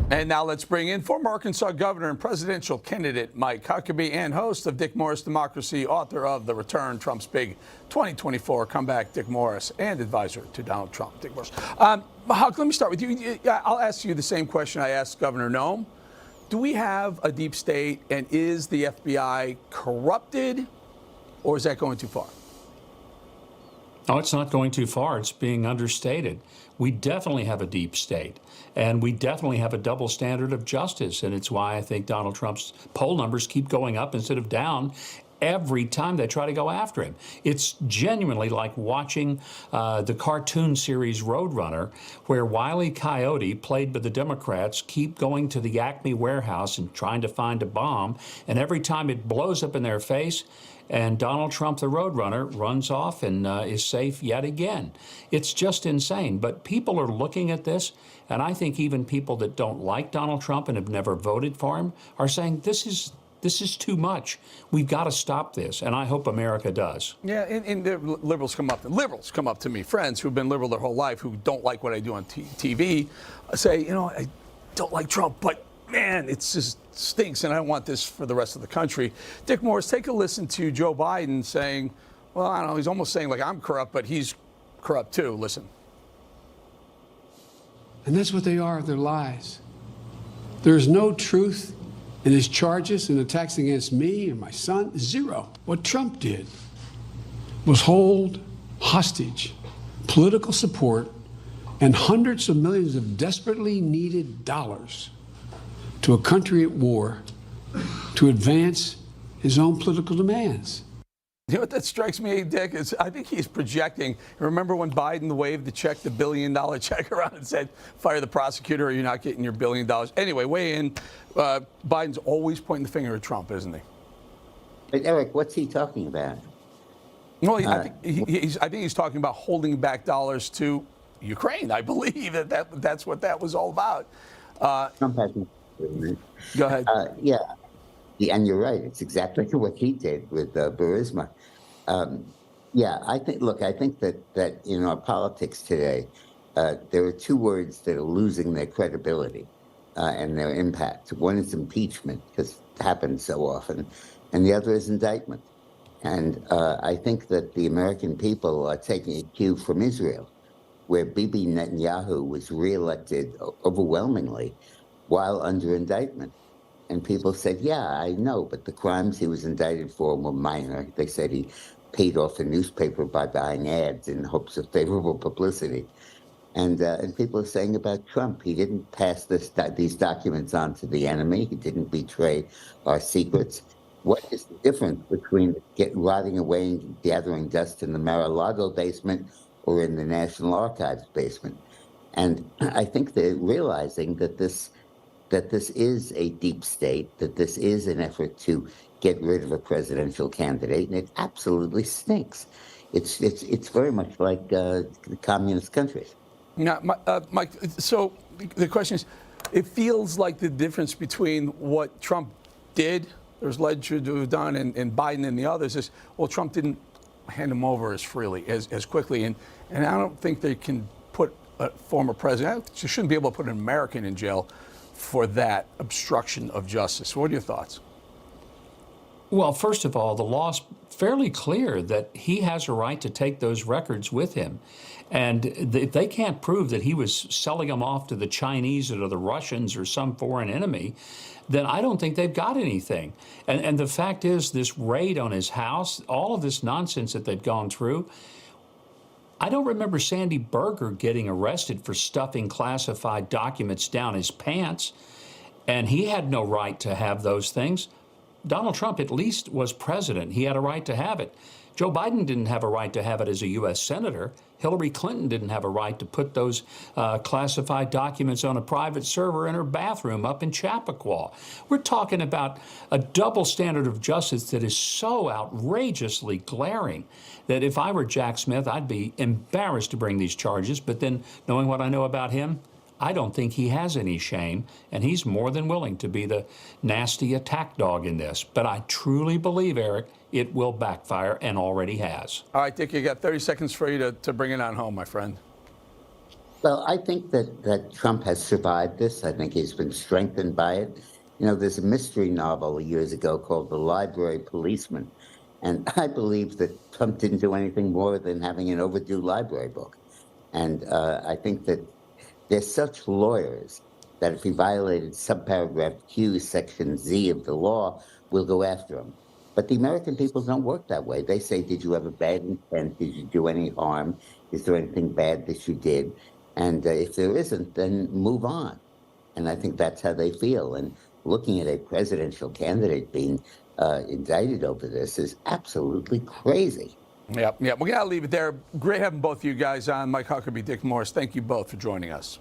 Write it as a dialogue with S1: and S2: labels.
S1: And now let's bring in former Arkansas governor and presidential candidate Mike Huckabee and host of Dick Morris Democracy, author of The Return, Trump's Big 2024 Comeback, Dick Morris, and advisor to Donald Trump, Dick Morris. Huck, let me start with you. I'll ask you the same question I asked Governor Noem. Do we have a deep state, and is the FBI corrupted, or is that going too far?
S2: No, it's not going too far. It's being understated. We definitely have a deep state, and we definitely have a double standard of justice, and it's why I think Donald Trump's poll numbers keep going up instead of down every time they try to go after him. It's genuinely like watching the cartoon series Roadrunner, where Wile E. Coyote, played by the Democrats, keep going to the Acme warehouse and trying to find a bomb, and every time it blows up in their face, and Donald Trump, the Roadrunner, runs off and is safe yet again. It's just insane. But people are looking at this, and I think even people that don't like Donald Trump and have never voted for him are saying this is too much. We've got to stop this, and I hope America does.
S1: Yeah, and the liberals come up to me, friends who've been liberal their whole life, who don't like what I do on TV, say, you know, I don't like Trump, but man, it just stinks, and I don't want this for the rest of the country. Dick Morris, take a listen to Joe Biden saying, well, I don't know, he's almost saying like I'm corrupt, but he's corrupt too. Listen.
S3: And that's what they are, they're lies. There's no truth in his charges and attacks against me and my son. Zero. What Trump did was hold hostage political support and hundreds of millions of desperately needed dollars to a country at war to advance his own political demands.
S1: You know what that strikes me, Dick, is I think he's projecting. Remember when Biden waved the check, the $1 billion check around and said, fire the prosecutor or you're not getting your $1 billion. Anyway, weigh in. Biden's always pointing the finger at Trump, isn't he?
S4: But Eric, what's he talking about?
S1: Well, I think he's talking about holding back dollars to Ukraine. I believe that's what that was all about.
S4: Trump hasn't.
S1: Go ahead.
S4: Yeah, and you're right. It's exactly what he did with Burisma. Yeah, I think that in our politics today, there are two words that are losing their credibility and their impact. One is impeachment, because it happens so often, and the other is indictment. And I think that the American people are taking a cue from Israel, where Bibi Netanyahu was reelected overwhelmingly while under indictment. And people said, yeah, I know, but the crimes he was indicted for were minor. They said he paid off a newspaper by buying ads in hopes of favorable publicity. And people are saying about Trump, he didn't pass these documents on to the enemy. He didn't betray our secrets. What is the difference between rotting away and gathering dust in the Mar-a-Lago basement or in the National Archives basement? And I think they're realizing that this is a deep state, that this is an effort to get rid of a presidential candidate, and it absolutely stinks. It's very much like the communist countries.
S1: Now, Mike, so the question is, it feels like the difference between what Trump did, there's led to have done, and Biden and the others is, well, Trump didn't hand him over as freely, as quickly, and I don't think they can put a former president, you shouldn't be able to put an American in jail for that obstruction of justice. What are your thoughts?
S2: Well, first of all, the law's fairly clear that he has a right to take those records with him. And if they can't prove that he was selling them off to the Chinese or to the Russians or some foreign enemy, then I don't think they've got anything. And the fact is, this raid on his house, all of this nonsense that they've gone through, I don't remember Sandy Berger getting arrested for stuffing classified documents down his pants, and he had no right to have those things. Donald Trump at least was president. He had a right to have it. Joe Biden didn't have a right to have it as a U.S. senator. Hillary Clinton didn't have a right to put those classified documents on a private server in her bathroom up in Chappaqua. We're talking about a double standard of justice that is so outrageously glaring that if I were Jack Smith, I'd be embarrassed to bring these charges. But then, knowing what I know about him, I don't think he has any shame, and he's more than willing to be the nasty attack dog in this. But I truly believe, Eric, it will backfire and already has.
S1: All right, Dick, you got 30 seconds for you to bring it on home, my friend.
S4: Well, I think that Trump has survived this. I think he's been strengthened by it. There's a mystery novel years ago called The Library Policeman. And I believe that Trump didn't do anything more than having an overdue library book. And I think that they're such lawyers that if he violated subparagraph Q, section Z of the law, we'll go after him. But the American people don't work that way. They say, did you have a bad intent? Did you do any harm? Is there anything bad that you did? And if there isn't, then move on. And I think that's how they feel. And looking at a presidential candidate being indicted over this is absolutely crazy.
S1: Yep. We got to leave it there. Great having both of you guys on. Mike Huckabee, Dick Morris, thank you both for joining us.